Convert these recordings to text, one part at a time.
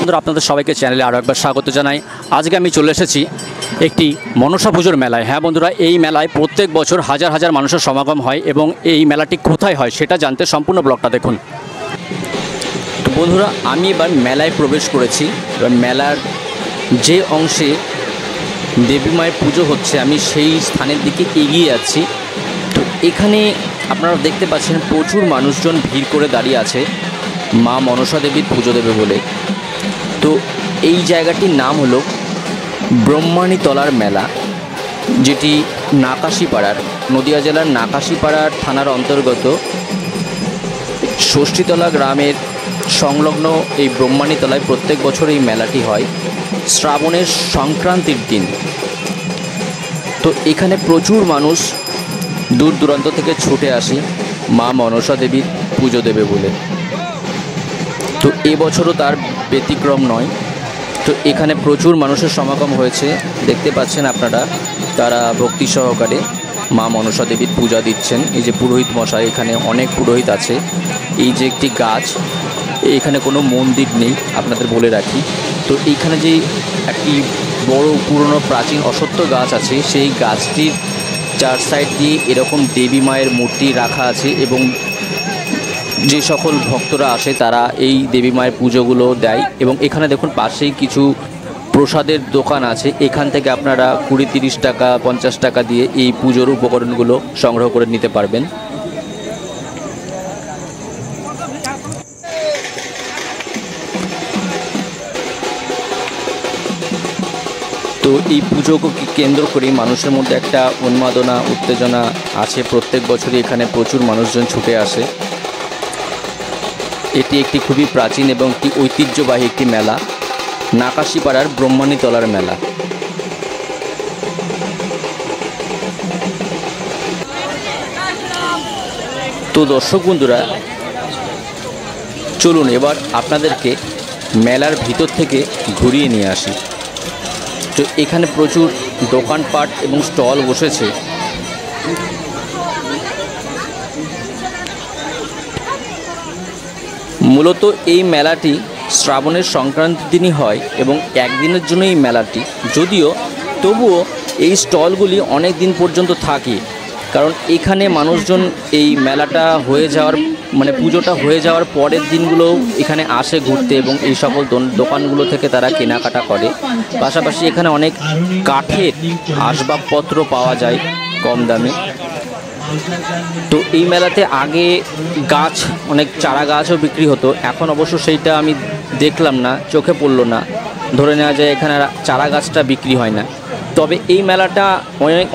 বন্ধুরা আপনাদের সবাইকে চ্যানেলে আরও একবার স্বাগত জানাই। আজকে আমি চলে এসেছি একটি মনসা পুজোর মেলায়। হ্যাঁ বন্ধুরা, এই মেলায় প্রত্যেক বছর হাজার হাজার মানুষের সমাগম হয় এবং এই মেলাটি কোথায় হয় সেটা জানতে সম্পূর্ণ ব্লগটা দেখুন। তো বন্ধুরা, আমি এবার মেলায় প্রবেশ করেছি। এবার মেলার যে অংশে দেবী মায়ের পুজো হচ্ছে আমি সেই স্থানের দিকে এগিয়ে যাচ্ছি। তো এখানে আপনারা দেখতে পাচ্ছেন প্রচুর মানুষজন ভিড় করে দাঁড়িয়ে আছে মা মনসা দেবীর পুজো দেবে বলে। তো এই জায়গাটির নাম হলো ব্রহ্মাণীতলার মেলা, যেটি নাকাশিপাড়ার, নদিয়া জেলার নাকাশিপাড়ার থানার অন্তর্গত ষষ্ঠীতলা গ্রামের সংলগ্ন এই ব্রহ্মাণীতলায় প্রত্যেক বছর এই মেলাটি হয় শ্রাবণের সংক্রান্তির দিন। তো এখানে প্রচুর মানুষ দূর দূরান্ত থেকে ছুটে আসে মা মনসা দেবীর পুজো দেবে বলে। তো এবছরও তার ব্যতিক্রম নয়। তো এখানে প্রচুর মানুষের সমাগম হয়েছে, দেখতে পাচ্ছেন আপনারা। তারা ভক্তি সহকারে মা মনসা দেবীর পূজা দিচ্ছেন। এই যে পুরোহিত মশাই, এখানে অনেক পুরোহিত আছে। এই যে একটি গাছ, এখানে কোনো মন্দির নেই আপনাদের বলে রাখি। তো এইখানে যে একটি বড় পুরনো প্রাচীন অশ্বত্থ গাছ আছে, সেই গাছটির চার সাইড দিয়ে এরকম দেবী মায়ের মূর্তি রাখা আছে এবং যে সকল ভক্তরা আসে তারা এই দেবী মায়ের পুজোগুলো দেয়। এবং এখানে দেখুন পাশেই কিছু প্রসাদের দোকান আছে, এখান থেকে আপনারা 20-30 টাকা 50 টাকা দিয়ে এই পুজোর উপকরণগুলো সংগ্রহ করে নিতে পারবেন। তো এই পুজোকে কেন্দ্র করে মানুষের মধ্যে একটা উন্মাদনা উত্তেজনা আছে। প্রত্যেক বছরই এখানে প্রচুর মানুষজন ছুটে আসে। এটি একটি খুবই প্রাচীন এবং একটি ঐতিহ্যবাহী একটি মেলা, নাকাশিপাড়ার ব্রহ্মাণীতলার মেলা। তো দর্শক বন্ধুরা, চলুন এবার আপনাদেরকে মেলার ভিতর থেকে ঘুরিয়ে নিয়ে আসি। তো এখানে প্রচুর দোকানপাট এবং স্টল বসেছে। মূলত এই মেলাটি শ্রাবণের সংক্রান্তির দিনই হয় এবং একদিনের জন্য এই মেলাটি, যদিও তবুও এই স্টলগুলি অনেক দিন পর্যন্ত থাকে। কারণ এখানে মানুষজন এই মেলাটা হয়ে যাওয়ার পুজোটা হয়ে যাওয়ার পরের দিনগুলোও এখানে আসে ঘুরতে এবং এই সকল দোকানগুলো থেকে তারা কেনাকাটা করে। পাশাপাশি এখানে অনেক কাঠের আসবাবপত্র পাওয়া যায় কম দামে। তো এই মেলাতে আগে গাছ, অনেক চারা গাছও বিক্রি হতো, এখন অবশ্য সেইটা আমি দেখলাম না, চোখে পড়লো না। ধরে নেওয়া যায় এখানে চারা গাছটা বিক্রি হয় না। তবে এই মেলাটা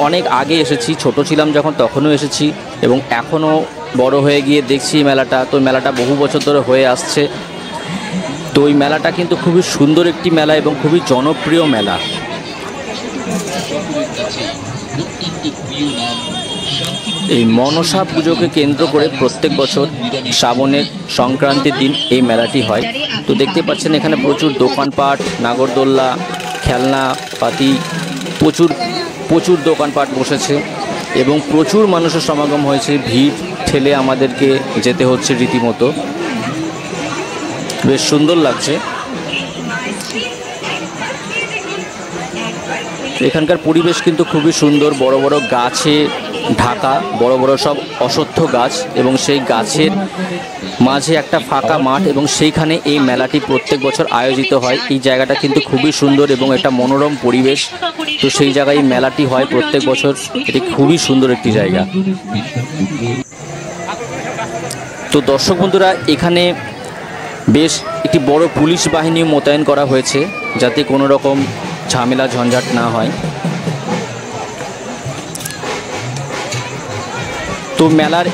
অনেক আগে এসেছি, ছোট ছিলাম যখন তখনও এসেছি এবং এখনও বড় হয়ে গিয়ে দেখছি এই মেলাটা। তো মেলাটা বহু বছর ধরে হয়ে আসছে। তো এই মেলাটা কিন্তু খুবই সুন্দর একটি মেলা এবং খুবই জনপ্রিয় মেলা। এই মনসা পুজোকে কেন্দ্র করে প্রত্যেক বছর শ্রাবণের সংক্রান্তির দিন এই মেলাটি হয়। তো দেখতে পাচ্ছেন এখানে প্রচুর দোকানপাট, নাগরদোল্লা, খেলনা পাতি, প্রচুর দোকানপাট বসেছে এবং প্রচুর মানুষের সমাগম হয়েছে। ভিড় ঠেলে আমাদেরকে যেতে হচ্ছে রীতিমতো। বেশ সুন্দর লাগছে। এখানকার পরিবেশ কিন্তু খুবই সুন্দর, বড় বড় গাছে ঢাকা, বড় বড় সব অশ্বত্থ গাছ এবং সেই গাছের মাঝে একটা ফাঁকা মাঠ এবং সেইখানে এই মেলাটি প্রত্যেক বছর আয়োজিত হয়। এই জায়গাটা কিন্তু খুবই সুন্দর এবং একটা মনোরম পরিবেশ। তো সেই জায়গায় এই মেলাটি হয় প্রত্যেক বছর। এটি খুবই সুন্দর একটি জায়গা। তো দর্শক বন্ধুরা, এখানে বেশ একটি বড় পুলিশ বাহিনী মোতায়েন করা হয়েছে যাতে কোনো রকম ঝামেলা ঝঞ্ঝাট না হয়। তো মেলার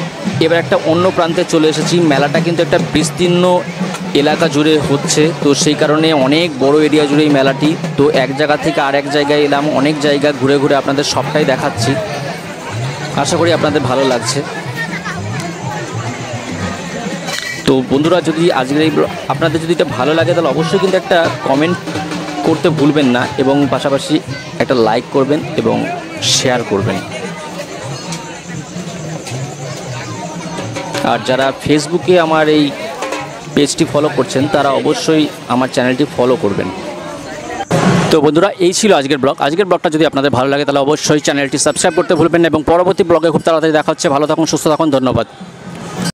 এবার একটা অন্য প্রান্তে চলে এসেছি। মেলাটা কিন্তু একটা বিস্তীর্ণ এলাকা জুড়ে হচ্ছে, তো সেই কারণে অনেক বড় এরিয়া জুড়ে এই মেলাটি। তো এক জায়গা থেকে আরেক জায়গায় এলাম, অনেক জায়গা ঘুরে ঘুরে আপনাদের সবটাই দেখাচ্ছি। আশা করি আপনাদের ভালো লাগছে। তো বন্ধুরা, যদি আজকের এই আপনাদের যদি এটা ভালো লাগে তাহলে অবশ্যই কিন্তু একটা কমেন্ট করতে ভুলবেন না এবং পাশাপাশি একটা লাইক করবেন এবং শেয়ার করবেন। আর যারা ফেসবুকে আমার এই পেজটি ফলো করছেন তারা অবশ্যই আমার চ্যানেলটি ফলো করবেন। তো বন্ধুরা, এই ছিল আজকের ব্লগ। আজকের ব্লগটা যদি আপনাদের ভালো লাগে তাহলে অবশ্যই চ্যানেলটি সাবস্ক্রাইব করতে ভুলবেন না এবং পরবর্তী ব্লগে খুব তাড়াতাড়ি দেখা হচ্ছে। ভালো থাকুন, সুস্থ থাকুন, ধন্যবাদ।